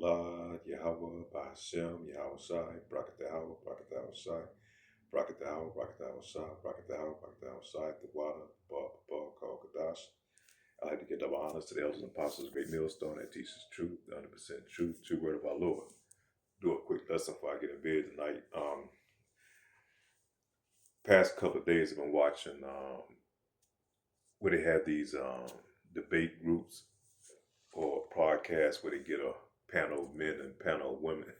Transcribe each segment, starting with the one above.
Allah, Yahweh, Bahashem, Yahweh Shai, Brakatawa, Brakatawa Shai, Brakatawa, Brakatawa Shai, Brakatawa, Brakatawa Shai, the water, Ba, called Kadash. I like to give double honors to the elders and apostles, great millstone that teaches truth, 100% truth, true word of our Lord. Do a quick lesson before I get in bed tonight. Past couple of days I've been watching where they have these debate groups or podcasts where they get a panel of men and panel of women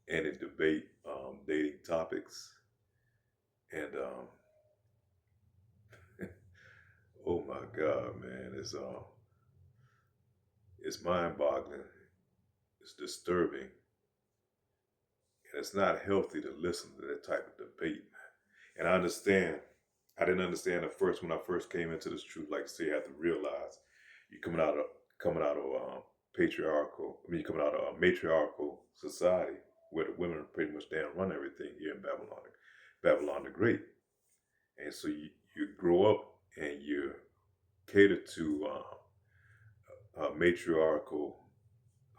and they debate dating topics. And oh my God, man, it's mind-boggling. It's disturbing, and it's not healthy to listen to that type of debate. And I understand. I didn't understand at first when I first came into this truth. Like I say, I have to realize you're coming out of patriarchal. I mean, you're coming out of a matriarchal society where the women pretty much damn run everything here in Babylon, Babylon the Great. And so you grow up and you cater to a matriarchal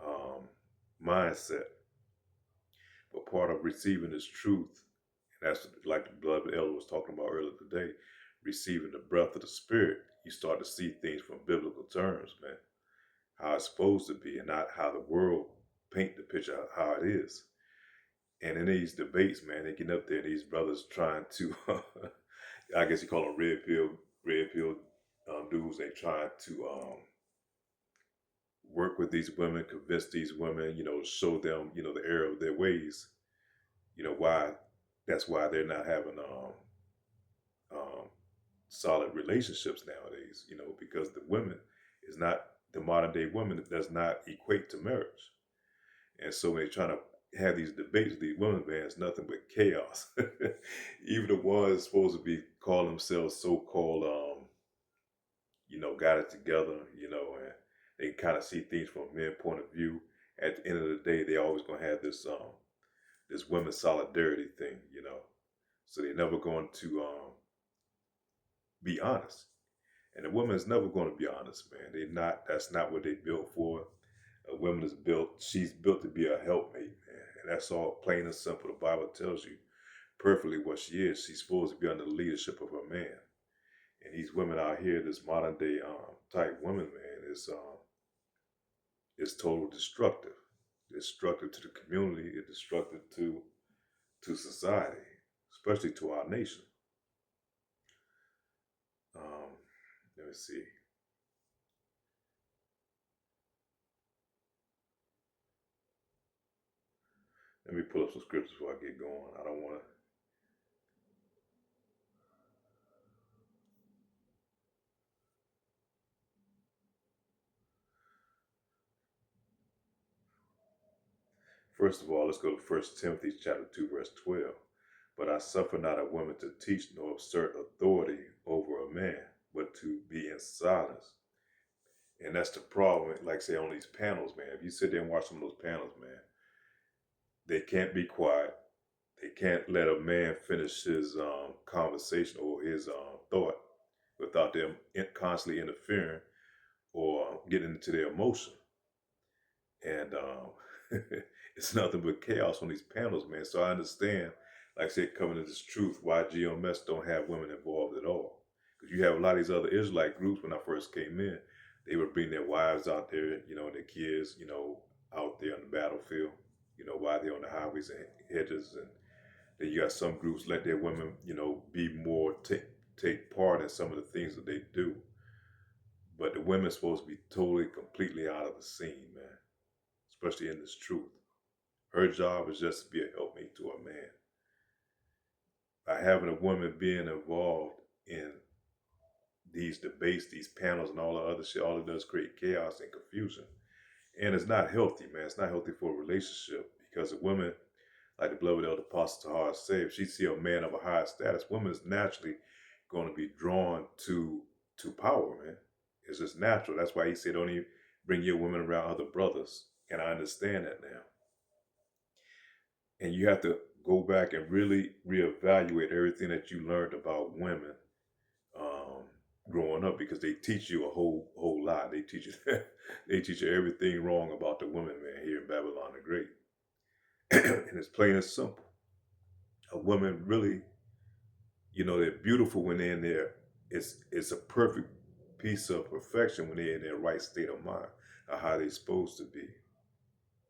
um, mindset. But part of receiving this truth, and that's like the beloved elder was talking about earlier today, receiving the breath of the spirit, you start to see things from biblical terms, man. How it's supposed to be and not how the world paint the picture of how it is. And in these debates, man, they get up there, these brothers trying to, I guess you call them red pill dudes. They trying to work with these women, convince these women, show them, the error of their ways. Why? That's why they're not having um, solid relationships nowadays. Because the women is not the modern day woman that does not equate to marriage. And so when they're trying to have these debates, these women, man, it's nothing but chaos. Even the ones supposed to be calling themselves so-called, got it together, and they kind of see things from a men's point of view. At the end of the day, they always gonna have this women's solidarity thing. So they're never going to be honest. And a woman is never going to be honest, man. They not. That's not what they built for. A woman is built. She's built to be a helpmate, man. And that's all plain and simple. The Bible tells you perfectly what she is. She's supposed to be under the leadership of her man. And these women out here, this modern day type women, man, is total destructive. Destructive to the community. It's destructive to society, especially to our nation. Um, Let me see. Let me pull up some scriptures before I get going. I don't want to. First of all, let's go to First Timothy chapter 2, verse 12. But I suffer not a woman to teach nor assert authority over a man, but to be in silence. And that's the problem, like say on these panels, man. If you sit there and watch some of those panels, man, they can't be quiet. They can't let a man finish his conversation or his thought without them constantly interfering or getting into their emotion. And it's nothing but chaos on these panels, man. So I understand, like I said, coming to this truth, why GMS don't have women involved at all. Because you have a lot of these other Israelite groups. When I first came in, they would bring their wives out there, their kids, out there on the battlefield, while they're on the highways and hedges. And then you got some groups let their women, be more take part in some of the things that they do. But the women's supposed to be totally, completely out of the scene, man, especially in this truth. Her job is just to be a helpmate to a man. By having a woman being involved in these debates, these panels, and all the other shit, all it does is create chaos and confusion. And it's not healthy, man. It's not healthy for a relationship because a woman, like the beloved elder Apostle Tahar said, if she see a man of a higher status, woman is naturally going to be drawn to power, man. It's just natural. That's why he said, don't even bring your women around other brothers. And I understand that now. And you have to go back and really reevaluate everything that you learned about women, um, growing up because they teach you a whole lot. They teach you they teach you everything wrong about the women, man, here in Babylon the Great. And it's plain and simple. A woman really, they're beautiful when they're in there. It's a perfect piece of perfection when they're in their right state of mind, or how they're supposed to be.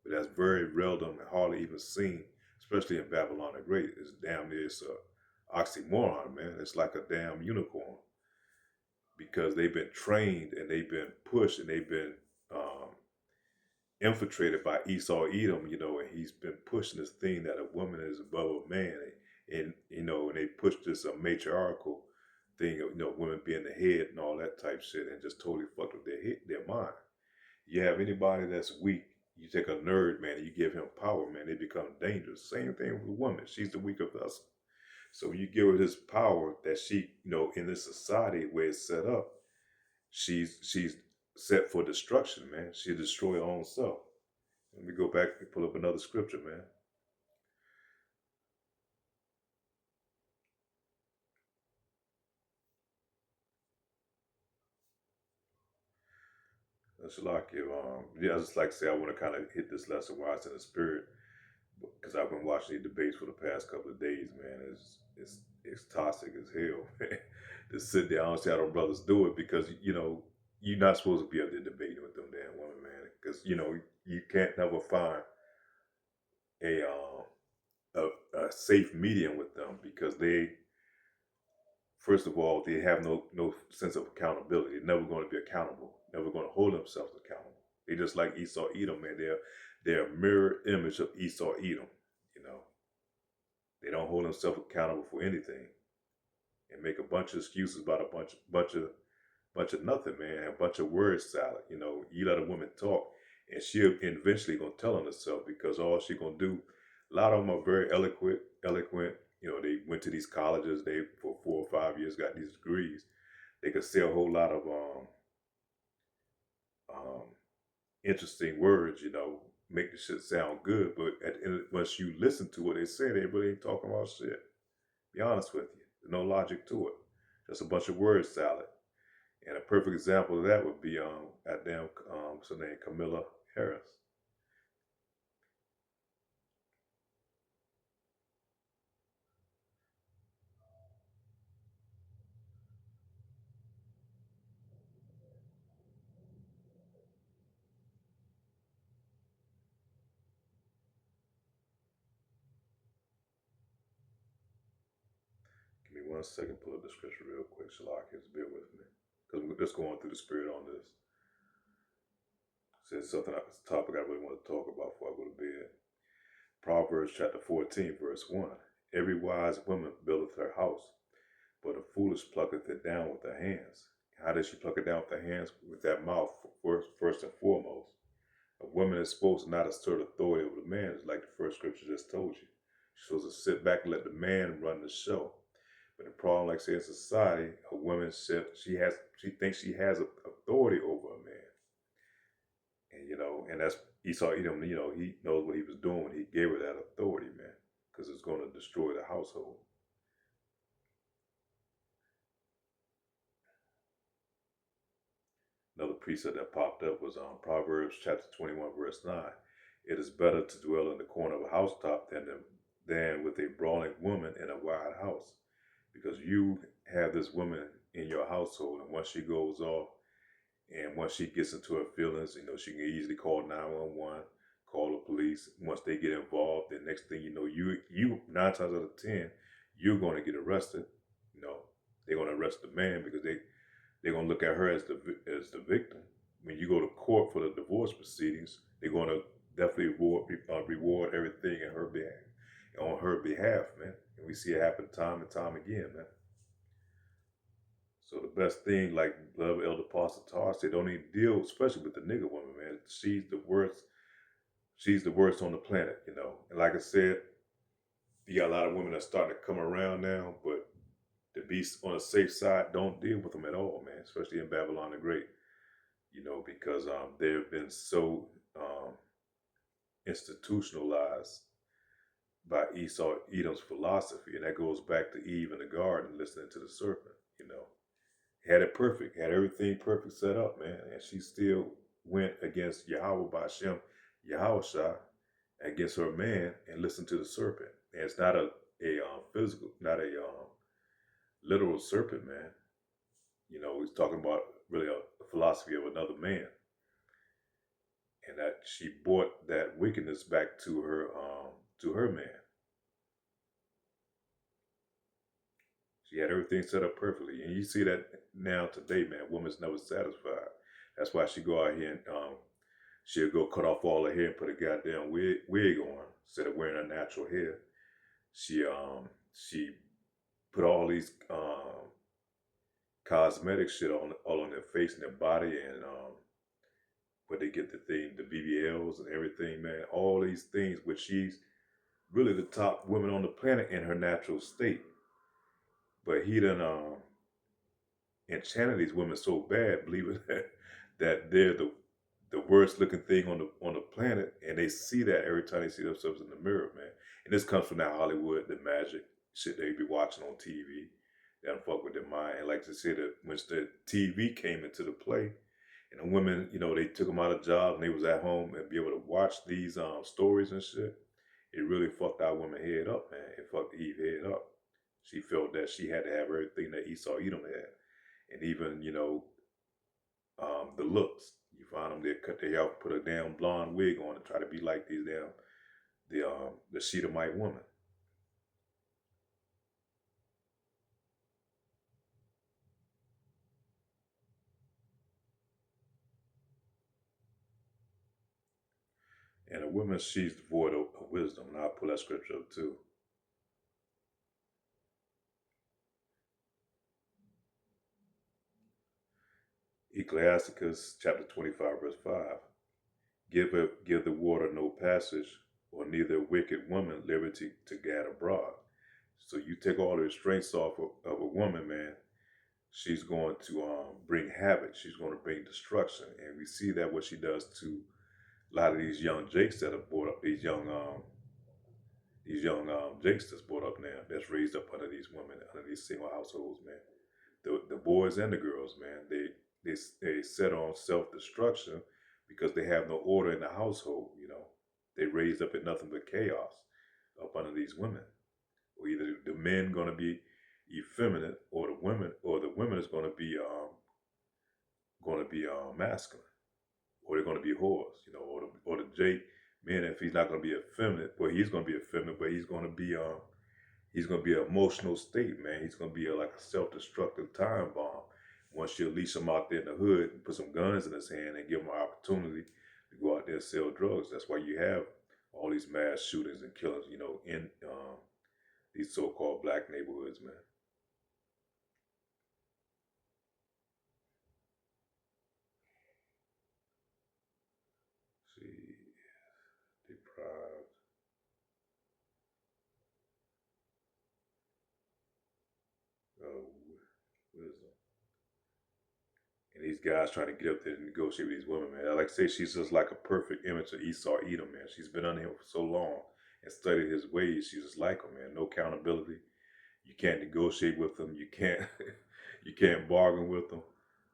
But that's very seldom and hardly even seen, especially in Babylon the Great. It's damn near it's a oxymoron, man. It's like a damn unicorn because they've been trained and they've been pushed and they've been um, infiltrated by Esau Edom, and he's been pushing this thing that a woman is above a man, and they push this matriarchal thing of women being the head and all that type shit, and just totally fucked with their mind. You have anybody that's weak, you take a nerd, man, and you give him power, man, they become dangerous. Same thing with a woman. She's the weaker vessel. So when you give her this power that she, in this society where it's set up, she's set for destruction, man. She'll destroy her own self. Let me go back and pull up another scripture, man. That's like if I just like to say I want to kind of hit this lesson while it's in the spirit, because I've been watching these debates for the past couple of days, man. It's toxic as hell, man. To sit there, I don't see how them brothers do it because you're not supposed to be up there debating with them damn women, man. Because you can't never find a a safe medium with them because they, first of all, they have no sense of accountability. They're never going to be accountable. Never going to hold themselves accountable. They just like Esau Edom, man. They're a mirror image of Esau Edom. You know, they don't hold themselves accountable for anything and make a bunch of excuses about a bunch of nothing, man. A bunch of word salad. You let a woman talk, and she'll eventually gonna tell on herself because all she gonna do. A lot of them are very eloquent. They went to these colleges. They for 4 or 5 years got these degrees. They could say a whole lot of um, interesting words. Make the shit sound good. But at the end, once you listen to what they say, they really ain't talking about shit. Be honest with you. There's no logic to it. Just a bunch of word salad. And a perfect example of that would be at damn what's her name, Camilla Harris. Give me 1 second, pull up the scripture real quick, Shalak, just bear with me. Because we're just going through the spirit on this. It's something, it's a topic I really want to talk about before I go to bed. Proverbs chapter 14, verse 1. Every wise woman buildeth her house, but a foolish plucketh it down with her hands. How does she pluck it down with her hands? With that mouth, first and foremost. A woman is supposed to not assert authority over the man, like the first scripture just told you. She's supposed to sit back and let the man run the show. But the problem, like I say, in society, a woman she thinks she has authority over a man, and that's Esau Edom. He knows what he was doing when he gave her that authority, man, because it's going to destroy the household. Another precept that popped up was on Proverbs chapter 21, verse 9. It is better to dwell in the corner of a housetop than with a brawling woman in a wide house, because you have this woman in your household, and once she goes off, and once she gets into her feelings, she can easily call 911, call the police. Once they get involved, the next thing you know, you 9 times out of 10, you're going to get arrested. They're going to arrest the man because they're going to look at her as the victim. When you go to court for the divorce proceedings, they're going to definitely reward everything on her behalf, man. And we see it happen time and time again, man. So the best thing, like Love Elder Pastor Tar said, don't even deal, especially with the nigga woman, man. She's the worst. She's the worst on the planet. And like I said, you got a lot of women that's starting to come around now, but to be on the safe side, don't deal with them at all, man. Especially in Babylon the Great, because they've been so institutionalized by Esau Edom's philosophy, and that goes back to Eve in the garden listening to the serpent, Had it perfect, had everything perfect set up, man. And she still went against Yahweh Bashem, Yahweh Shah, against her man and listened to the serpent. And it's not a physical, not a literal serpent, man. You know, he's talking about really a philosophy of another man, and that she brought that wickedness back to her man. She had everything set up perfectly, and you see that now today, man. Woman's never satisfied. That's why she go out here and she'll go cut off all her hair and put a goddamn wig on instead of wearing her natural hair. She put all these cosmetic shit on all on their face and their body, and where they get the thing, the BBLs and everything, man. All these things, which she's really the top woman on the planet in her natural state. But he done enchanted these women so bad, believing that they're the worst looking thing on the planet, and they see that every time they see themselves in the mirror, man. And this comes from that Hollywood, the magic shit they be watching on TV. They don't fuck with their mind. And like to say that once the TV came into the play, and the women, you know, they took them out of job and they was at home and be able to watch these stories and shit. It really fucked our woman head up, man. It fucked Eve head up. She felt that she had to have everything that Esau Edom had, and even the looks. You find them they cut their hair off, put a damn blonde wig on, and try to be like these damn the Shedemite woman. And a woman, she's devoid of wisdom. And I'll pull that scripture up too. Ecclesiasticus chapter 25, verse 5. Give the water no passage, or neither a wicked woman liberty to gad abroad. So you take all the restraints off of a woman, man, she's going to bring havoc. She's going to bring destruction. And we see that what she does to a lot of these young jakes that are brought up, these young jakes that's brought up now, that's raised up under these women, under these single households, man. The boys and the girls, man, they set on self destruction because they have no order in the household. You know, they raised up in nothing but chaos up under these women. Or either the men going to be effeminate, or the women is going to be masculine, or they're going to be whores. You know, or the Jake man, if he's not going to be effeminate, well, he's going to be effeminate, but he's going to be an emotional state, man. He's going to be like a self-destructive time bomb. Once you leash him out there in the hood and put some guns in his hand and give him an opportunity to go out there and sell drugs. That's why you have all these mass shootings and killings, you know, in these so-called black neighborhoods, man. See, deprived of wisdom. And these guys trying to get up there and negotiate with these women, man. Like I say, she's just like a perfect image of Esau Edom, man. She's been under him for so long and studied his ways. She's just like him, man. No accountability. You can't negotiate with them. You can't you can't bargain with them.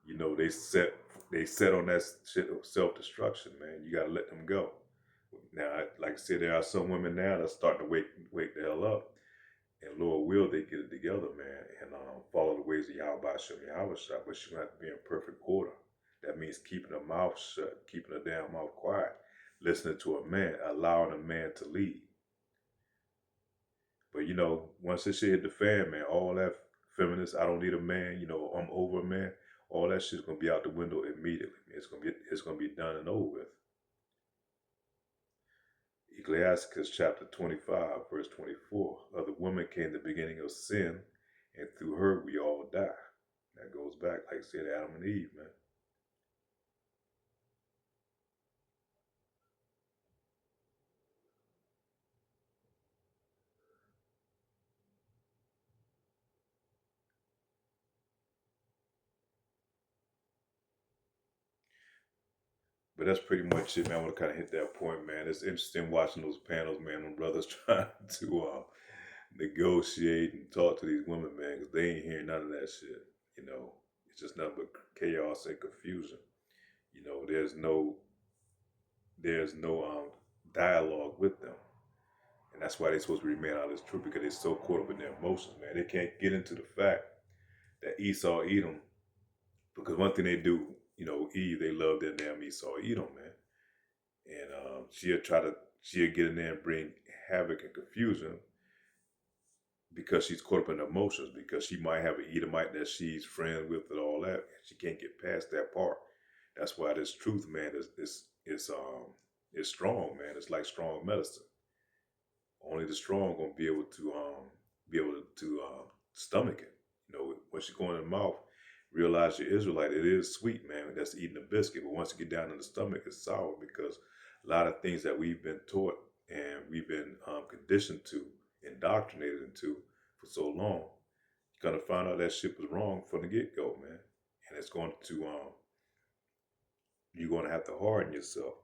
You know, they set on that shit of self destruction, man. You gotta let them go. Now, like I said, there are some women now that's starting to wake the hell up. And Lord will they get it together, man, and follow the ways of Yahweh Shem Yahweh Shah, but she have to be in perfect order. That means keeping her mouth shut, keeping her damn mouth quiet, listening to a man, allowing a man to lead. But you know, once this shit hit the fan, man, all that feminist, I don't need a man, you know, I'm over a man, all that shit's gonna be out the window immediately. It's gonna be done and over with. Ecclesiasticus chapter 25, verse 24. Of the woman came the beginning of sin, and through her we all die. That goes back, like I said, Adam and Eve, man. But that's pretty much it, man. I want to kind of hit that point, man. It's interesting watching those panels, man, when brothers trying to negotiate and talk to these women, man, because they ain't hearing none of that shit, you know. It's just nothing but chaos and confusion. You know, there's no dialogue with them. And that's why they're supposed to remain out of this truth, because they're so caught up in their emotions, man. They can't get into the fact that Esau Edom, because one thing they do, you know, Eve, they love their damn Esau Edom, man. And she'll get in there and bring havoc and confusion because she's caught up in emotions, because she might have an Edomite that she's friends with and all that. And she can't get past that part. That's why this truth, man, is strong, man. It's like strong medicine. Only the strong gonna be able to stomach it. You know, once you go in the mouth, realize you're Israelite. It is sweet, man. That's eating a biscuit. But once you get down in the stomach, it's sour, because a lot of things that we've been taught and we've been conditioned to, indoctrinated into for so long, you're gonna find out that shit was wrong from the get go, man. And it's going to you're gonna have to harden yourself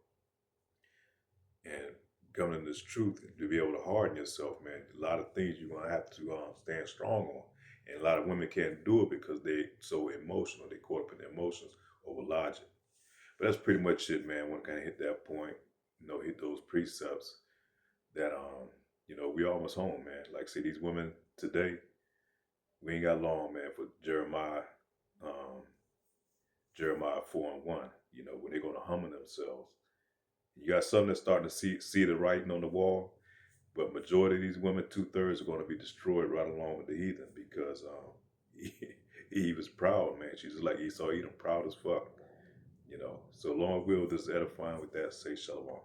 and coming in this truth to be able to harden yourself, man. A lot of things you're gonna have to stand strong on, and a lot of women can't do it because they so emotional. They caught up in their emotions over logic. But that's pretty much it, man. When I kind of hit that point, you know, hit those precepts that you know, we almost home, man. Like I say, these women today, we ain't got long, man, for Jeremiah 4:1. You know, when they're gonna humble themselves. You got some that's starting to see the writing on the wall, but majority of these women, 2/3 are going to be destroyed right along with the heathen, because Eve is proud, man. She's just like Esau Edom, proud as fuck, you know. So long will this edifying with that, say shalom.